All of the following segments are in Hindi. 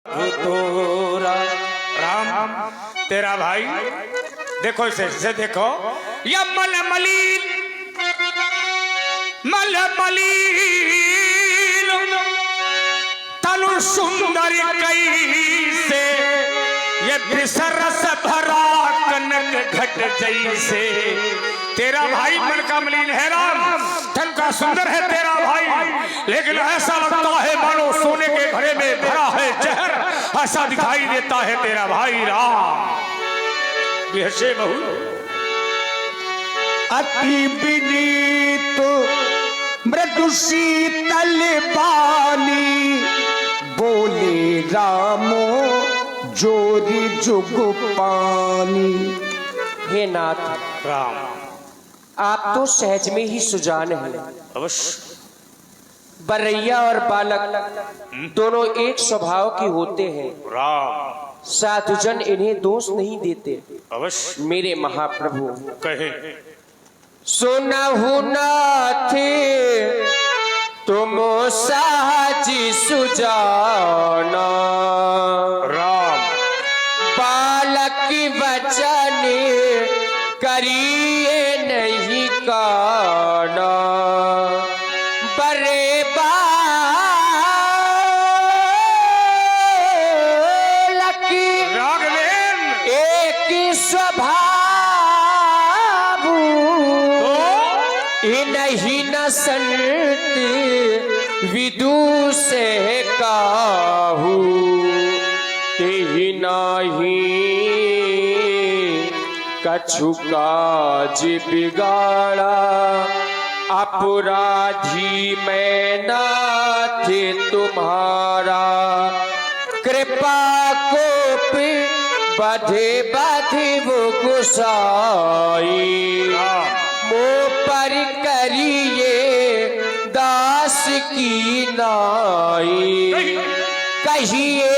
तोरा राम तेरा भाई देखो इसे देखो या मल मलीन तनु सुंदर कैसे ये बिसरस भरा कनक घट जैसे तेरा भाई मन का मलिन है राम, तन का सुंदर है तेरा भाई, लेकिन ऐसा लगता है मानो सोने के घड़े में भरा है जहर, ऐसा दिखाई देता है तेरा भाई राम। बेहसे बहु अति विनीत मृदु शीतल बानी बोले रामो जोरी जुग पानी। हे नाथ राम, आप तो सहज में ही सुजान हैं। अवश्य बरैया और बालक दोनों एक स्वभाव के होते हैं। राम, साधुजन इन्हें दोष नहीं देते। अवश्य मेरे महाप्रभु कहे सुनहु नाथ तुम साजी सुजाना, राम बालक वचन करिए नहीं काना। बरे बालक राघवेन एक स्वभाव नहीं न संत विदु से काहू तेहि नाही कछु काज बिगाड़ा। अपराधी मैं नाथ तुम्हारा, कृपा कोप बधे बधे वो गुसाई। मो पर करिए दास की नाई, कहिए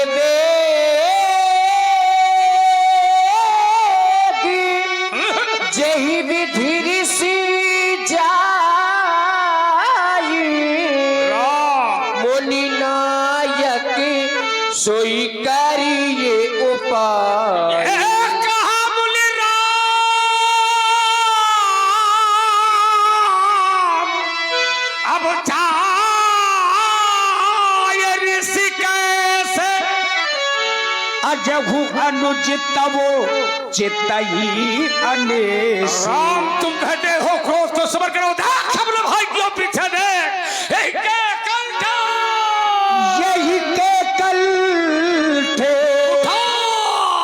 जही विधि ऋषि जाई। मुनि नायक सोई करिए उपाय। अजहु अनुचितवो चितई अनेस। राम, तुम घटे हो क्रोध तो सबर करो। देख अपने भाई को पीछे देख, यही के कल थे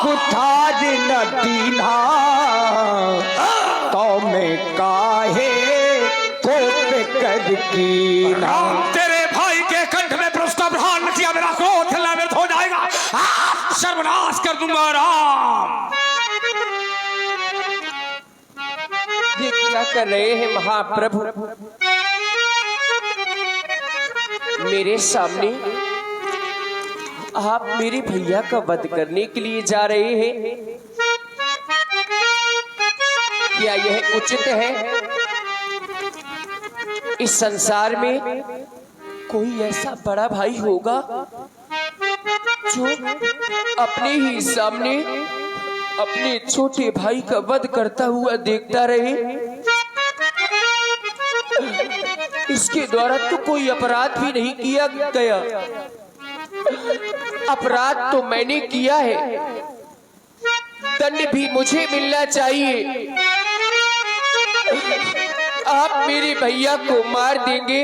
कुठार न दीना, तो मैं काहे कोप कर कीना। राम, तेरे भाई के कंठ में प्रस्ताव प्रहार न किया, मेरा क्रोध व्यर्थ हो जाएगा, सर्वनाश कर दूंगा। राम, ये क्या कर रहे हैं महाप्रभु? मेरे सामने आप मेरे भैया का वध करने के लिए जा रहे हैं। क्या यह उचित है? इस संसार में कोई ऐसा बड़ा भाई होगा जो अपने ही सामने अपने छोटे भाई का वध करता हुआ देखता रहे? इसके द्वारा तो कोई अपराध भी नहीं किया गया। अपराध तो मैंने किया है, दंड भी मुझे मिलना चाहिए। आप मेरे भैया को मार देंगे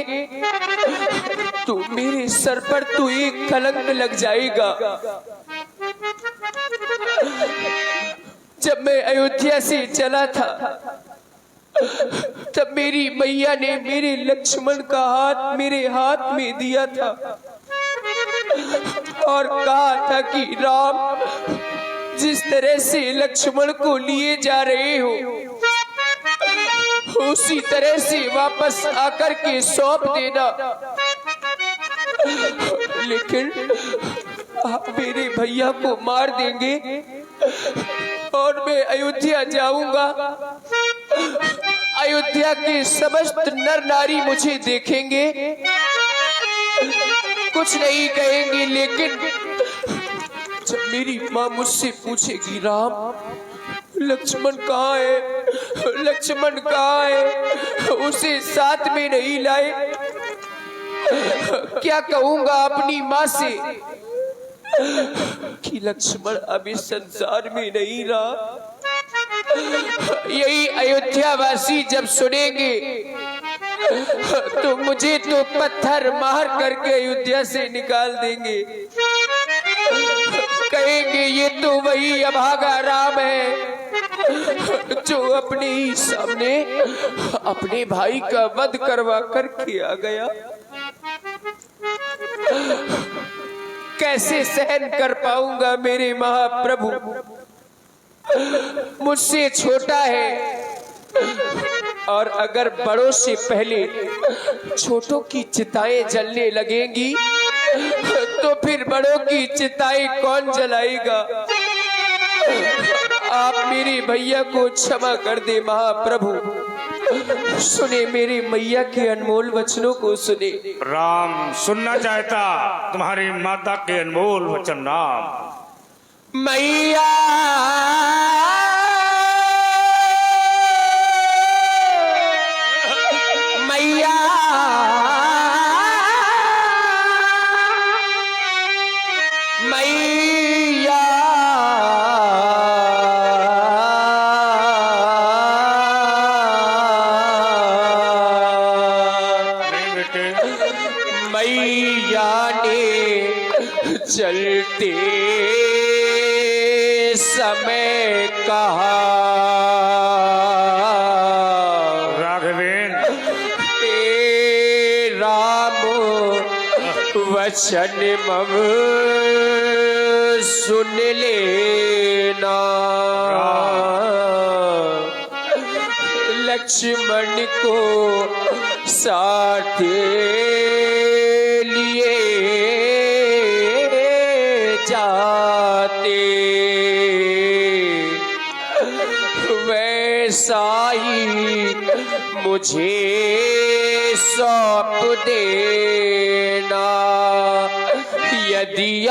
तो मेरे सर पर तो एक कलंक लग जाएगा। जब मैं अयोध्या से चला था तब मेरी मैया ने मेरे लक्ष्मण का हाथ मेरे हाथ में दिया था और कहा था कि राम, जिस तरह से लक्ष्मण को लिए जा रहे हो उसी तरह से वापस आकर के सौंप देना। लेकिन आप मेरे भैया को मार देंगे और मैं अयोध्या जाऊंगा। अयोध्या के समस्त नर नारी मुझे देखेंगे, कुछ नहीं कहेंगे, लेकिन मेरी माँ मुझसे पूछेगी, राम लक्ष्मण कहाँ है, लक्ष्मण कहाँ है, उसे साथ में नहीं लाए। क्या कहूंगा अपनी माँ से कि लक्ष्मण अभी संसार में नहीं रहा। यही अयोध्या वासी जब सुनेंगे तो मुझे तो पत्थर मार करके अयोध्या से निकाल देंगे। कहेंगे ये तो वही अभागा राम है जो अपने ही सामने अपने भाई का वध करवा करके आ गया। कैसे सहन कर पाऊंगा मेरे महाप्रभु, मुझसे छोटा है और अगर बड़ों से पहले छोटों की चिताएं जलने लगेंगी तो फिर बड़ों की चिताएं कौन जलाएगा। आप मेरे भैया को क्षमा कर दे महाप्रभु, सुने मेरी मैया के अनमोल वचनों को सुने। राम सुनना चाहता तुम्हारी माता के अनमोल वचन। राम मैया मैया मैया मैया ने चलते समय कहा, राघवेन हे राम वचन मम सुन लेना। लक्ष्मण को साथ लिए जाते, वैसा ही मुझे सौंप देना। यदि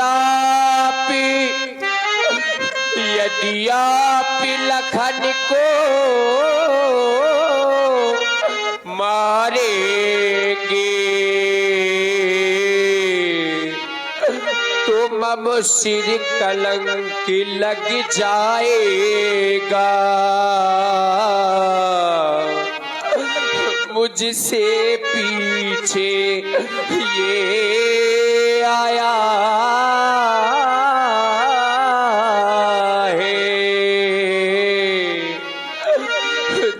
आप लखन को मारेंगे तो मम सिर कलंक लग जाएगा। मुझसे पीछे ये आया है,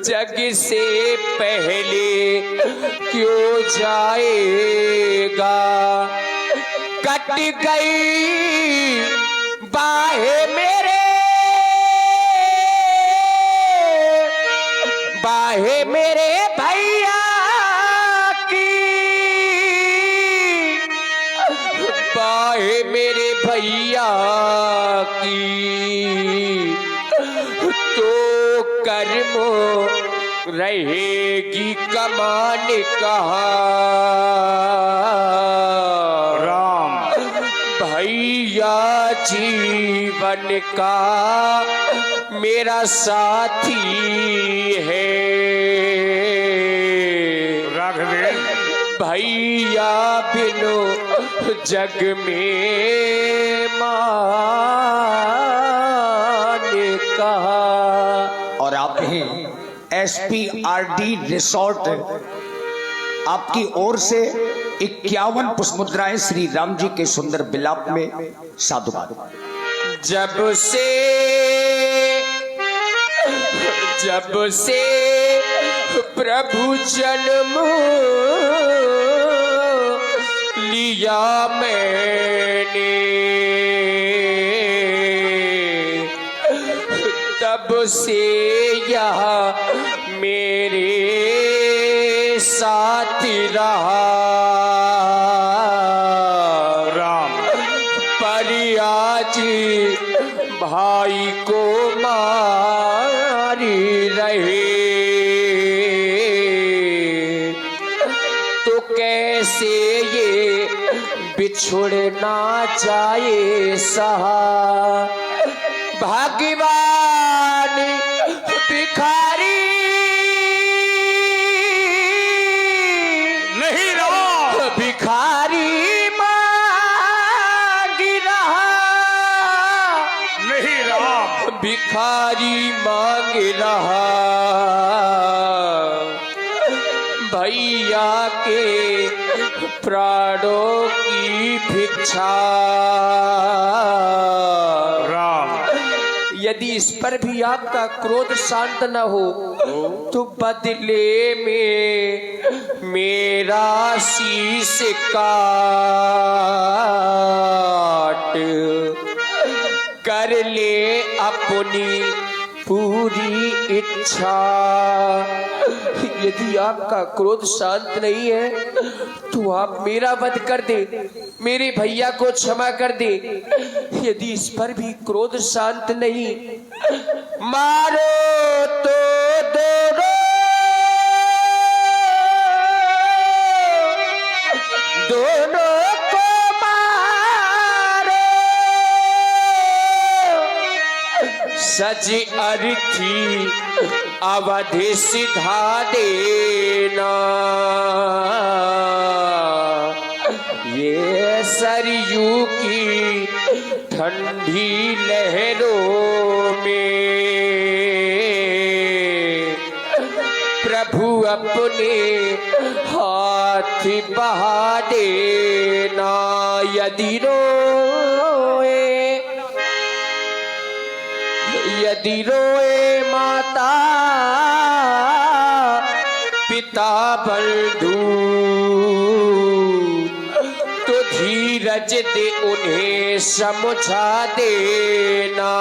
जग से पहले क्यों जाएगा। कट गई बाहें मेरे भैया की, बाहें मेरे भैया की, तो कर्म रहेगी कमान कहाँ। राम भैया जीवन का मेरा साथी है। राघवेन भैया बिनो जग में मान कहा। और आप हैं SPRD रिसोर्ट, आपकी ओर से 51 पुष्पमुद्राएं श्री राम जी के सुंदर विलाप में साधुवाद। जब से प्रभु जन्म लिया मैंने, तब से यहाँ मेरे साथ रहा। राम आज भाई को मारी रहे तो कैसे ये छोड़ना जाए सहा भाग्यवान भिखारी नहीं रहा, भिखारी मांग रहा, नहीं रहा, भिखारी मांग रहा भैया के प्राणों की भिक्षा। राम। यदि इस पर भी आपका क्रोध शांत न हो तो बदले में मेरा शीश काट कर ले अपनी पूरी इच्छा। यदि आपका क्रोध शांत नहीं है तो आप मेरा वध कर दे, मेरे भैया को क्षमा कर दे। यदि इस पर भी क्रोध शांत नहीं, मारो तो दोनों को मारो, सज अर्थी अवधि सिधा देना। ये सरयू की ठंडी लहरों में प्रभु अपने हाथ बहा देना। यदि रोए माता पिता बंधु तो धीरज दे उन्हें समझा देना।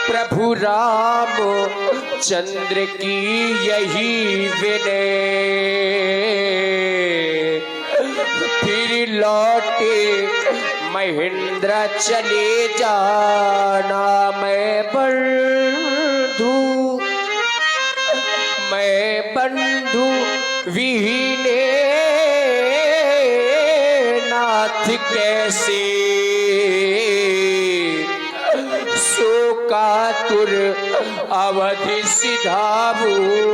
प्रभु राम चंद्र की यही विनय, फिर लौटे महेंद्र चले जाना। मैं बंधु विहीने नाथ कैसे सो कातुर अवधि सिधाऊंगा।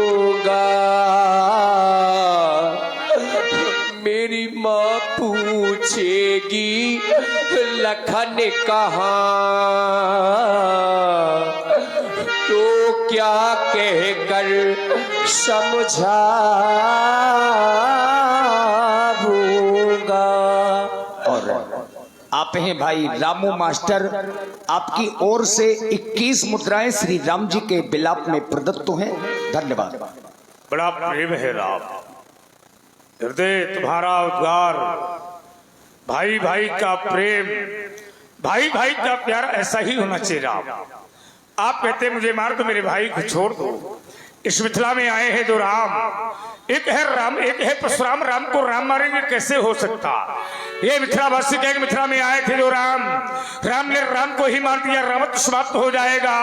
मेरी माँ पूछेगी लखन कहाँ, तो क्या कहकर समझाऊंगा। और आप हैं भाई रामू मास्टर, आपकी ओर से 21 मुद्राएं श्री राम जी के बिलाप में प्रदत्त हैं। धन्यवाद। बड़ा प्रेम है राम, हृदय तुम्हारा उद्गार, भाई भाई का प्रेम, भाई भाई का प्यार ऐसा ही होना चाहिए राम। आप कहते मुझे मार दो, मेरे भाई को छोड़ दो। इस मिथिला में आए हैं दो राम, एक है राम एक है परशुराम। राम को राम मारेंगे कैसे हो सकता? ये मिथिलावासी कहेंगे मिथिला में आए थे जो राम, राम ने राम को ही मार दिया, रावत समाप्त हो जाएगा।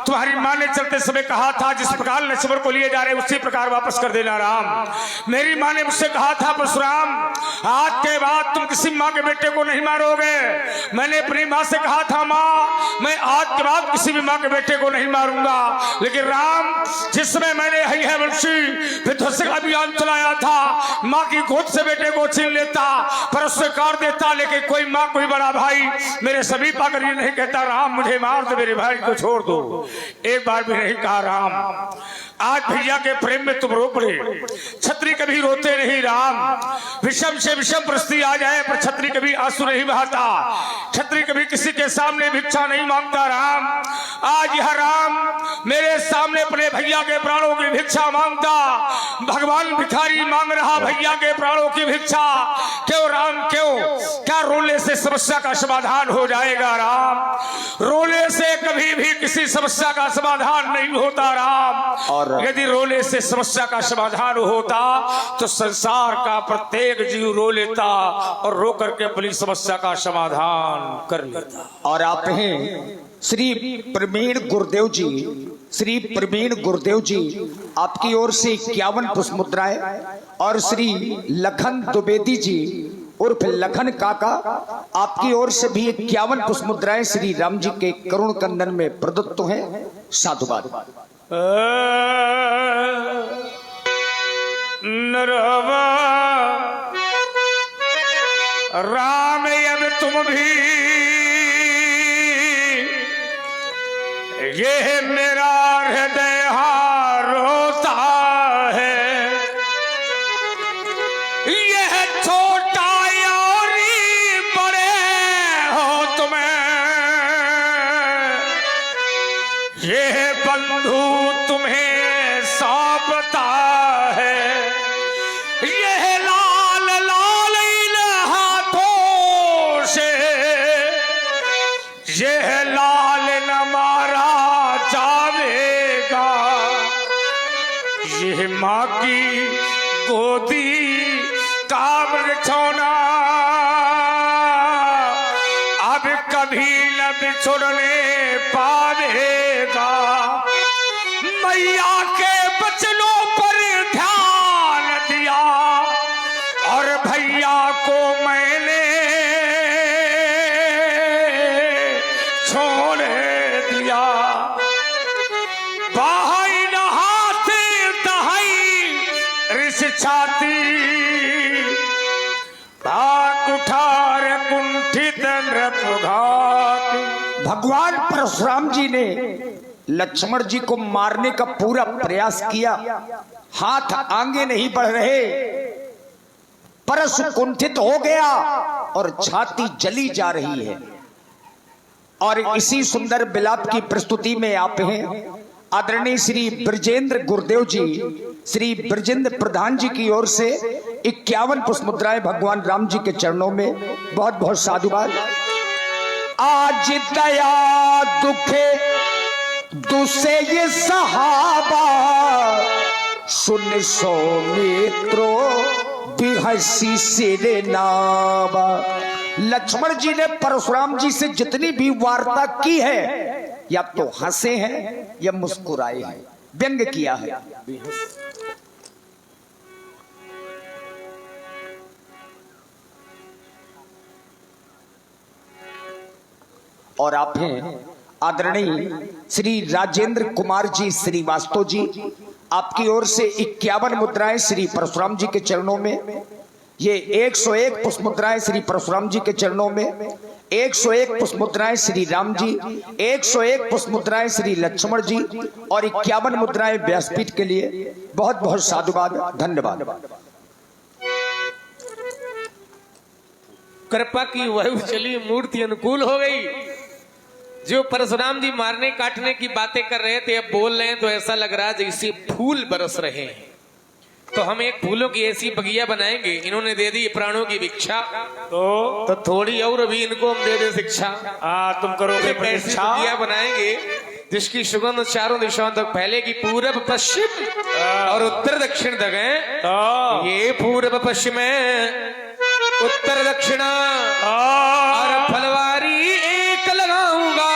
तुम्हारी माँ ने चलते समय कहा था जिस प्रकार लक्ष्मण को लिए जा रहे उसी प्रकार वापस कर देना राम। मेरी माँ ने मुझसे कहा था परशुराम आज के बाद तुम किसी माँ के बेटे को नहीं मारोगे। मैंने अपनी माँ से कहा था माँ मैं आज के बाद किसी भी माँ के बेटे को नहीं मारूंगा। लेकिन राम जिस समय मैंने हई है वंशी विध्वंस का अभियान चलाया था, माँ की गोद से बेटे को छीन लेता पर उससे काट देता, लेकिन कोई माँ कोई बड़ा भाई मेरे सभी पाकर ये नहीं कहता राम मुझे मार दो, मेरे भाई को छोड़ दो। एक बार भी नहीं कहा राम। आज भैया के प्रेम में तुम रो पड़े, छत्री कभी रोते नहीं राम। विषम से विषम परिस्थिति आ जाए पर छत्री कभी आंसू नहीं बहाता, छत्री कभी किसी के सामने भिक्षा नहीं मांगता राम। आज यह राम मेरे सामने अपने भैया के प्राणों की भिक्षा मांगता, भगवान भिखारी मांग रहा भैया के प्राणों की भिक्षा। क्यों राम क्यों? क्या रोने से समस्या का समाधान हो जाएगा राम? रोने से कभी भी किसी समस्या का समाधान नहीं होता राम। और यदि रोने से समस्या का समाधान होता तो संसार का प्रत्येक जीव रो लेता और रो करके अपनी समस्या का समाधान कर लेता। और आप हैं श्री प्रवीण गुरुदेव जी, श्री प्रवीण गुरुदेव जी आपकी ओर से 51 पुष्प मुद्राएं और श्री लखन द्विवेदी जी उर्फ लखन काका आपकी ओर से भी 51 पुष्प मुद्राएं श्री राम जी के करुण कंदन में प्रदत्त हैं। साधुवाद। नरवा राम अब तुम भी ये मेरा हृदय रोता है, यह छोटा और बड़े हो तुम्हें, यह बंधु तुम्हें सौंपता है, यह लाल लाल इन हाथों से, यह लाल न मारा जावेगा, यह माँ की गोदी का बिछौना अब कभी न बिछुड़ने पावेगा। मैया के बचनों पर ध्यान दिया और भैया को मैंने छोड़ दिया। बाहई नहाते दहाई रिस छाती, भाग उठार कुंठित नृपघात। भगवान परशुराम जी ने लक्ष्मण जी को मारने का पूरा प्रयास किया, हाथ आगे नहीं बढ़ रहे, परशु कुंठित हो गया और छाती जली जा रही है। और इसी सुंदर विलाप की प्रस्तुति में आप हैं आदरणीय श्री ब्रजेंद्र गुरुदेव जी, श्री ब्रजेंद्र प्रधान जी की ओर से 51 पुष्प मुद्राएं भगवान राम जी के चरणों में। बहुत बहुत साधुवाद। आज दया दुखे दुसे ये सहाबा, सुन सो मित्रों बिहसी सिरे नावा। लक्ष्मण जी ने परशुराम जी से जितनी भी वार्ता की है, या तो हंसे हैं या मुस्कुराए हैं, व्यंग किया है। और आप हैं आदरणीय श्री राजेंद्र कुमार जी श्रीवास्तव जी, आपकी ओर से 51 मुद्राएं श्री परशुराम जी के चरणों में। ये 101 पुष्प मुद्राएं श्री परशुराम जी के चरणों में, 101 पुष्प मुद्राएं श्री राम जी, 101 पुष्प मुद्राएं श्री लक्ष्मण जी और 51 मुद्राएं व्यासपीठ के लिए। बहुत बहुत साधुवाद, धन्यवाद। कृपा की वह चली मूर्ति अनुकूल हो गई। जो परशुराम जी मारने काटने की बातें कर रहे थे, अब बोल रहे हैं तो ऐसा लग रहा है जैसे फूल बरस रहे हैं। तो हम एक फूलों की ऐसी बगिया बनाएंगे। इन्होंने दे दी प्राणों की भिक्षा, तो थोड़ी और भी इनको हम दे दे शिक्षा। तुम करोगे एक ऐसी बगिया बनाएंगे जिसकी सुगंध चारों दिशाओं तक फैलेगी, पूरब पश्चिम और उत्तर दक्षिण तक है। ये पूरब पश्चिम है, उत्तर दक्षिणा और फलवारी एक लगाऊंगा,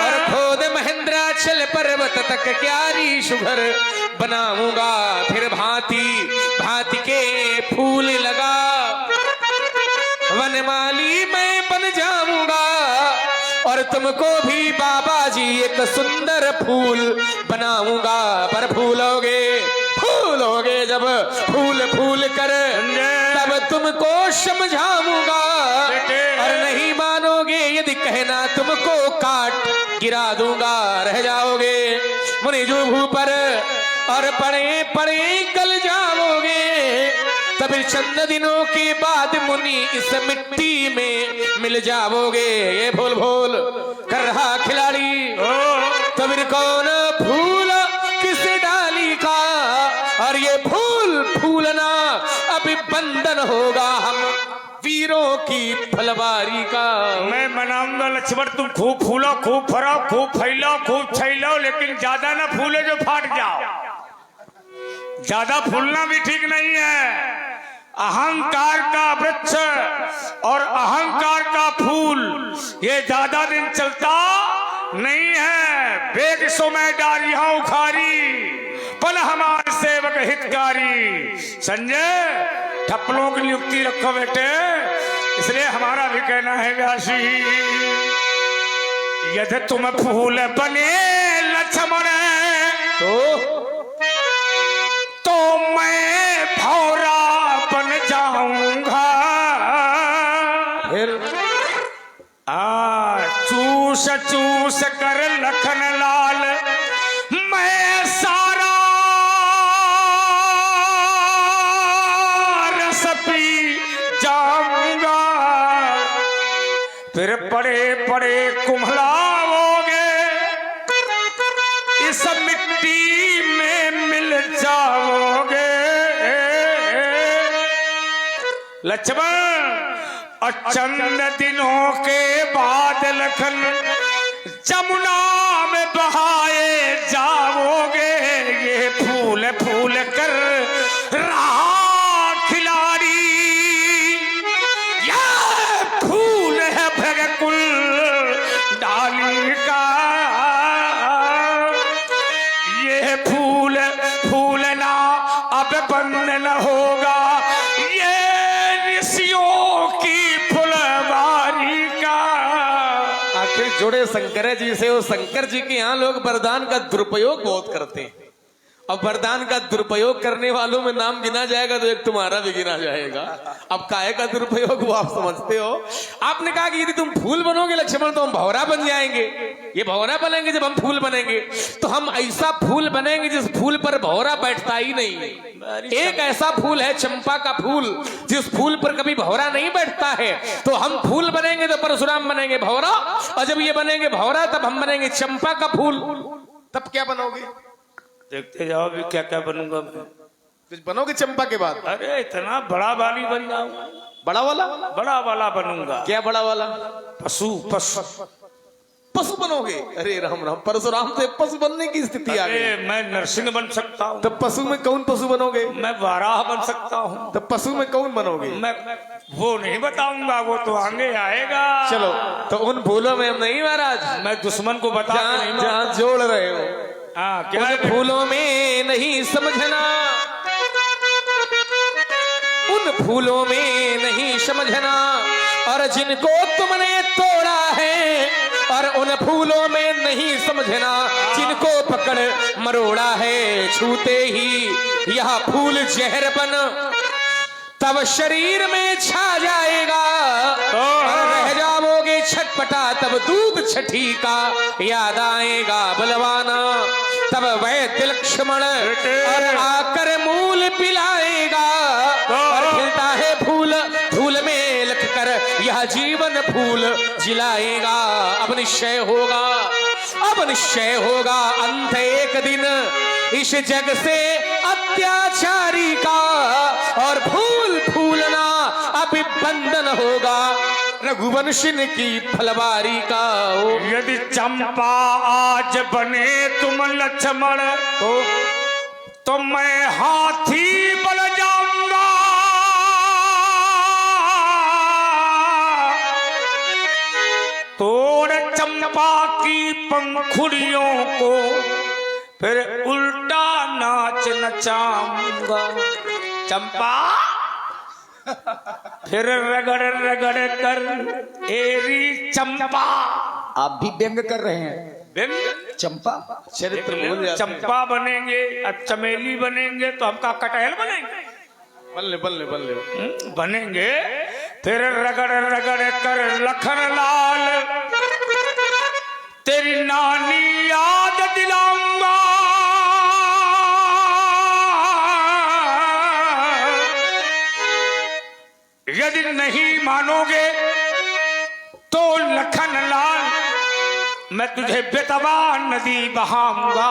और खोद महेंद्राचल पर्वत तक क्यारी शुभर बनाऊंगा। फिर भांति भांति के फूल लगा, वनमाली मैं बन जाऊंगा, और तुमको भी बाबा जी एक सुंदर फूल बनाऊंगा। पर फूलोगे फूलोगे जब फूल फूल कर, तब तुमको समझाऊंगा, और नहीं मानोगे यदि कहना तुमको काट गिरा दूंगा। रह जाओगे मुनि जुभू पर और पड़े पड़े गल जाओगे, तभी चंद दिनों के बाद मुनि इस मिट्टी में मिल जाओगे। ये भूल भूल कर रहा खिलाड़ी, तो फिर कौन फूल किस डाली का, और ये फूल फूलना अभी बंधन होगा हम वीरों की फलवारी का। मैं मनाऊंगा लक्ष्मण, तुम खूब फूलो, खूब फरो, खूब फैलो, खूब छैलो, लेकिन ज्यादा ना फूले जो फाट जाओ। ज्यादा फूलना भी ठीक नहीं है। अहंकार का वृक्ष और अहंकार का फूल ये ज्यादा दिन चलता नहीं है। बेग सो मैं डालियां उखारी लोक हितकारी। संजय ठप्पलों की नियुक्ति रखो बेटे, इसलिए हमारा भी कहना है व्यासी, यदि तुम फूल बने लक्ष्मण तो मैं भौरा बन जाऊंगा। फिर चूस चूस कर लखन लाल मैं सारा रस पी जाऊंगा। फिर पड़े पड़े कुम्हलाओगे, इस मिट्टी में मिल जाओगे। लक्ष्मण और चंद दिनों के बाद लखन जमुना में बहाए जाओगे। ये फूल फूल कर रहा खिलाड़ी, ये फूल है भगकुल डाली का। ये फूल फूलना अब बंद न होगा, ये ऋषियों की फुलवारी का। आखिर जुड़े शंकर जी से, वो शंकर जी के यहाँ लोग वरदान का दुरुपयोग बहुत करते हैं। अब वरदान का दुरुपयोग करने वालों में नाम गिना जाएगा तो एक तुम्हारा भी गिना जाएगा। अब काहे का दुरुपयोग वो आप समझते हो। आपने कहा कि यदि तुम फूल बनोगे लक्ष्मण तो हम भौरा बन जाएंगे। ये भौरा बनेंगे जब हम फूल बनेंगे, तो हम ऐसा फूल बनेंगे जिस फूल पर भौरा बैठता ही नहीं। एक ऐसा फूल है चंपा का फूल, जिस फूल पर कभी भौरा नहीं बैठता है। तो हम फूल बनेंगे तो परशुराम बनेंगे भौरा, और जब ये बनेंगे भौरा तब हम बनेंगे चंपा का फूल। तब क्या बनोगे? देखते जाओ भी क्या क्या बनूंगा मैं। कुछ बनोगे चंपा के बाद? अरे इतना बड़ा वाली बन जाऊंगा। बड़ा वाला? बड़ा वाला बनूंगा। क्या बड़ा वाला? पशु पशु पशु बनोगे? अरे राम राम, परशुराम से पशु बनने की स्थिति आ गई। अरे मैं नरसिंह बन सकता हूँ। तब पशु में कौन पशु बनोगे? मैं वाराह बन सकता हूँ। तब पशु में कौन बनोगे? मैं वो नहीं बताऊंगा, वो तो आगे आएगा। चलो तो उन फूलों में हम नहीं महाराज, मैं दुश्मन को बता के नहीं जहाँ जोड़ रहे हो। हाँ क्या उन है? फूलों में नहीं समझना, उन फूलों में नहीं समझना, और जिनको तुमने तोड़ा है, और उन फूलों में नहीं समझना जिनको पकड़ मरोड़ा है। छूते ही यह फूल जहर बन तब शरीर में छा जाएगा, और रह जाओगे छटपटा तब दूध छठी का याद आएगा बलवाना। तब वैद्य लक्ष्मण और आकर मूल पिलाएगा, और खिलता है फूल धूल में लख कर यह जीवन फूल जिलाएगा। अब निश्चय होगा, अब निश्चय होगा अंत एक दिन इस जग से अत्याचारी का, और फूल फूलना अब बंधन होगा रघुवंशन की फलवारी का। यदि चंपा आज बने तुम लक्ष्मण तो मैं हाथी बन जाऊंगा। तोड़ चंपा की पंखुड़ियों को फिर उल्टा नाच नचाऊंगा। चंपा फिर रगड़ रगड़ कर एरी चंपा। आप भी व्यंग कर रहे हैं। व्यंग चंपा चरित्र भूल जाते हैं। चंपा बनेंगे, अब चमेली बनेंगे तो हमका कटहल बनेंगे। बल्ले बल्ले बल्ले बनेंगे फिर रगड़ रगड़ कर लखन लाल तेरी नानी याद दिलाऊंगा। यदि नहीं मानोगे तो लखन लाल मैं तुझे बेतवा नदी बहाऊंगा।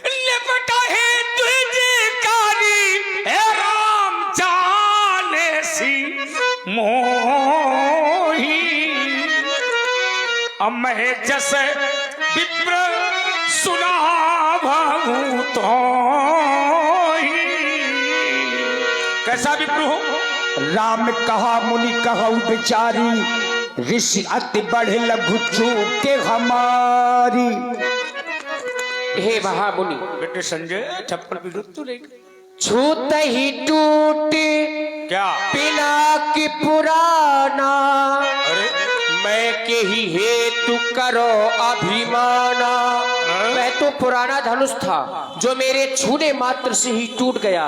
लिपटा है तुझे कारी हे राम जाने सी मोही। अब मैं जैसे विप्र सुना भाऊ तो कैसा विप्र हो। राम कहा मुनि कहु बिचारी ऋषि अति बढ़े लघु चूके हमारी। हे महामुनि, बेटे संजय चप्पल भी तो नहीं छूत ही टूटे क्या? पिनाकी पुराना, अरे मैं के ही हेतु करो अभिमाना। मैं तो पुराना धनुष था जो मेरे छूने मात्र से ही टूट गया।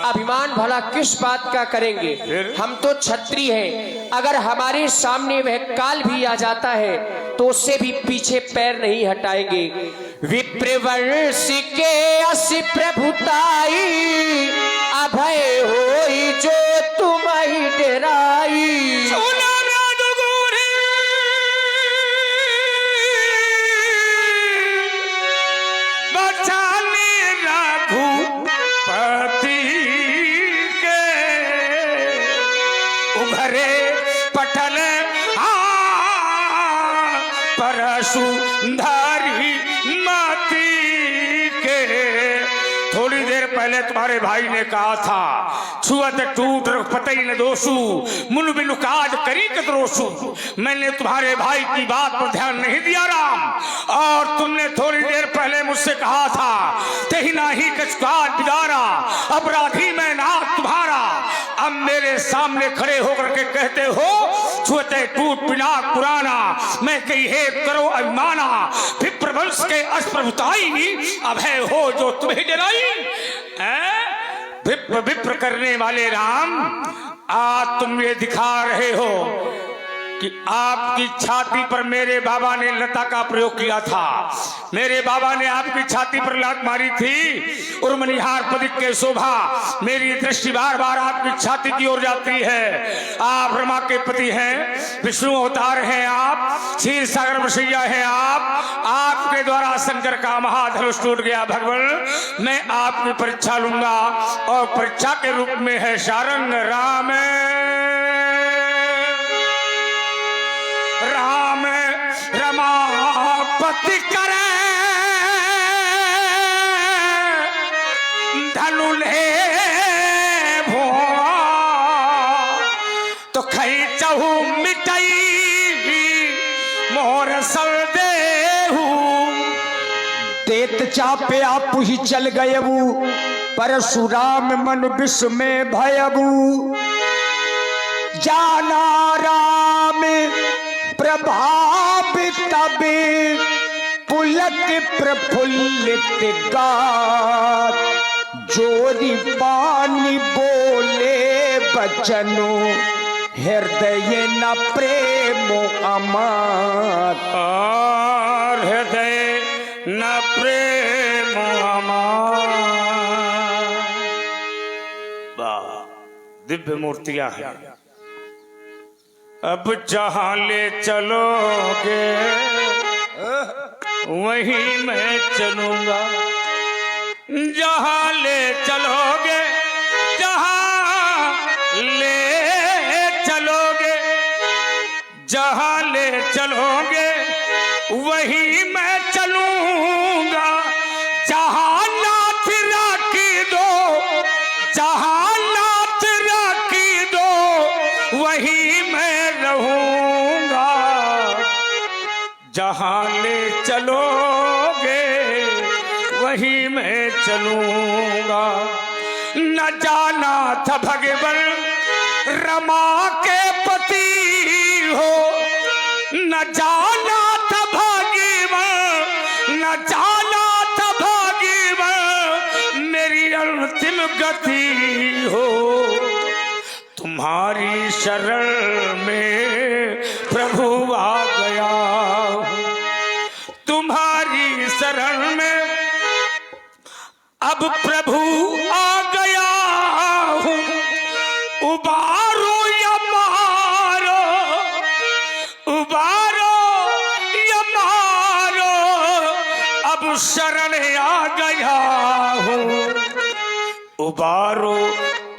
अभिमान भला किस बात का करेंगे? हम तो क्षत्रिय हैं। अगर हमारे सामने वह काल भी आ जाता है तो उससे भी पीछे पैर नहीं हटाएंगे। विप्रवंश के असि प्रभुताई, अभय होई जो तुम ही डराई। परसुंधारी माती के। थोड़ी देर पहले तुम्हारे भाई ने कहा था छुअत टूट पतई न दोषु, मुन बिनु काज करी कतरोसु। मैंने तुम्हारे भाई की बात पर ध्यान नहीं दिया राम, और तुमने थोड़ी देर पहले मुझसे कहा था तेहि नाही कछ काज बिगाड़ा, अपराधी मैं नाथ तुम्हारा। अब मेरे सामने खड़े होकर के कहते हो छुअते टूट पिनाक पुराना, मैं कही हे करो अभिमाना। विप्रवंश के अष्प्रभुताई, अभय हो जो तुम्हें डराई। विप्र विप्र करने वाले राम, आज तुम ये दिखा रहे हो कि आपकी छाती पर मेरे बाबा ने लता का प्रयोग किया था। मेरे बाबा ने आपकी छाती पर लात मारी थी और मनिहार पदिक के शोभा। मेरी दृष्टि बार बार आपकी छाती की ओर जाती है। आप रमा के पति हैं, विष्णु अवतार हैं आप, क्षीर सागर बसैया हैं आप। आपके द्वारा शंकर का महाधनुष टूट गया भगवान। मैं आपकी परीक्षा लूंगा और परीक्षा के रूप में है सारंग राम। राम रमापति करे धनु ले भोआ, तो खई चहु मिटई मोर सल देहू। देत चापे आप ही चल गयबू, परशुराम मन विष में भयबू। जाना राम प्रभावित तबे, पुलक प्रफुल्लित गात। जोरी पानी बोले बचनो, हृदय न प्रेमो अमात। और हृदय न प्रेमो अमात। दिव्य मूर्तियां हैं। अब जहां ले चलोगे वहीं मैं चलूंगा। जहां ले चलोगे, जहां ले चलोगे, जहां ले चलोगे वहीं मैं चलूंगा। जहां नाथ राखी दो, जहां नाथ राखी दो वहीं मैं रहूंगा। जहां ले चलोगे वहीं मैं चलूंगा। न जाना था भगवान रमा के पति हो, न जाना था भगवान, न जाना था भगवान मेरी अंतिम गति हो। तुम्हारी शरण में प्रभु आ गया, तुम्हारी शरण में अब प्रभु आ गया हूँ। उबारो या मारो, उबारो या मारो, अब शरण आ गया हूँ। उबारो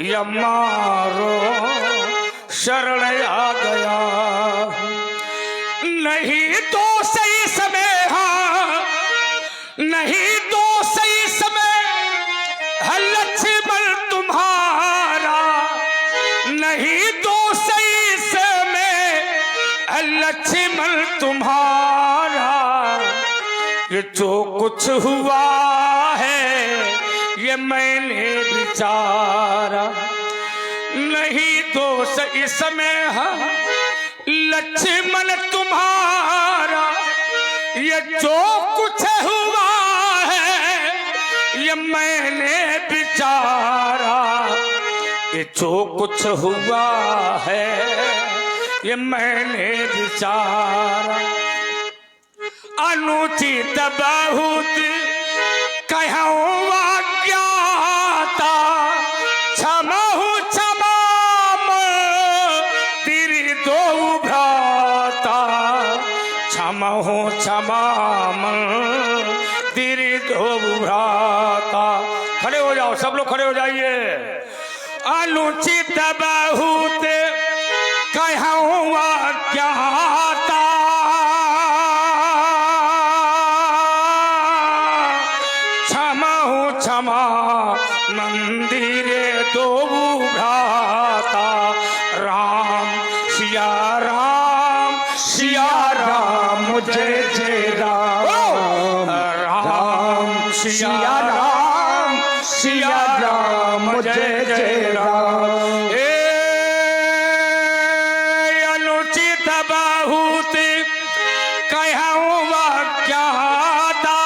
या मारो, शरण आ गया। नहीं तो सही समय, हाँ नहीं तो सही समय है लक्ष्मण तुम्हारा। नहीं तो सही समय है लक्ष्मण तुम्हारा। कि जो कुछ हुआ है ये मैंने विचारा, नहीं दोष इसमें है लक्ष्मण तुम्हारा। ये जो कुछ हुआ है ये मैंने विचारा, ये जो कुछ हुआ है ये मैंने विचारा। अनुचित बहुत कहूँ ज्ञाता, क्षमहु क्षमाम तेरी दो भ्राता, क्षमहु क्षमाम तेरी दो भ्राता। खड़े हो जाओ, सब लोग खड़े हो जाइए। अनुचित बहुत कहूँ ज्ञाता, क्षमा मंदिर दो भ्राता। राम सिया राम, सिया राम जय जय राम, राम सिया राम, सिया राम जय जय राम। अनुचित बहुत कहूँ ज्ञाता,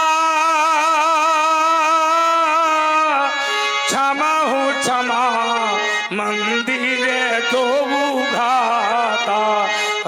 क्षमा मंदिर दो भ्राता।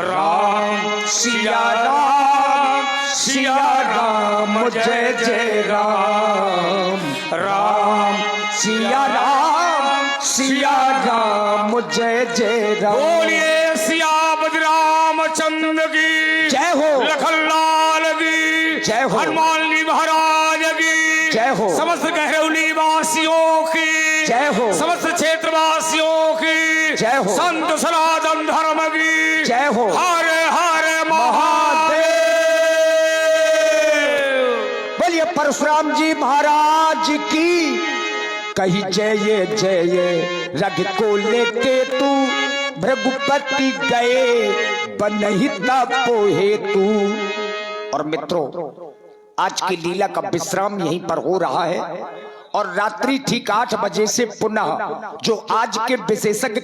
राम सिया राम, सिया राम जय जय राम, राम सिया राम, सिया राम जय जय राम। बोलिए सियापति रामचंद्र की जय हो, लखनलाल की जय हो, हनुमान जी महाराज की जय हो, समस्त गहरौली वासियों की जय हो, समस्त क्षेत्रवासियों की जय हो, संत सनातन धर्म की जय हो। हर हर महादेव। बोलिए परशुराम जी महाराज की कही जय जय। रघु को लेके तू भृगुपति गए, बनहिता पोहे तू। और मित्रों, आज की लीला का विश्राम यहीं पर हो रहा है और रात्रि ठीक 8 बजे से पुनः जो आज के विशेषज्ञ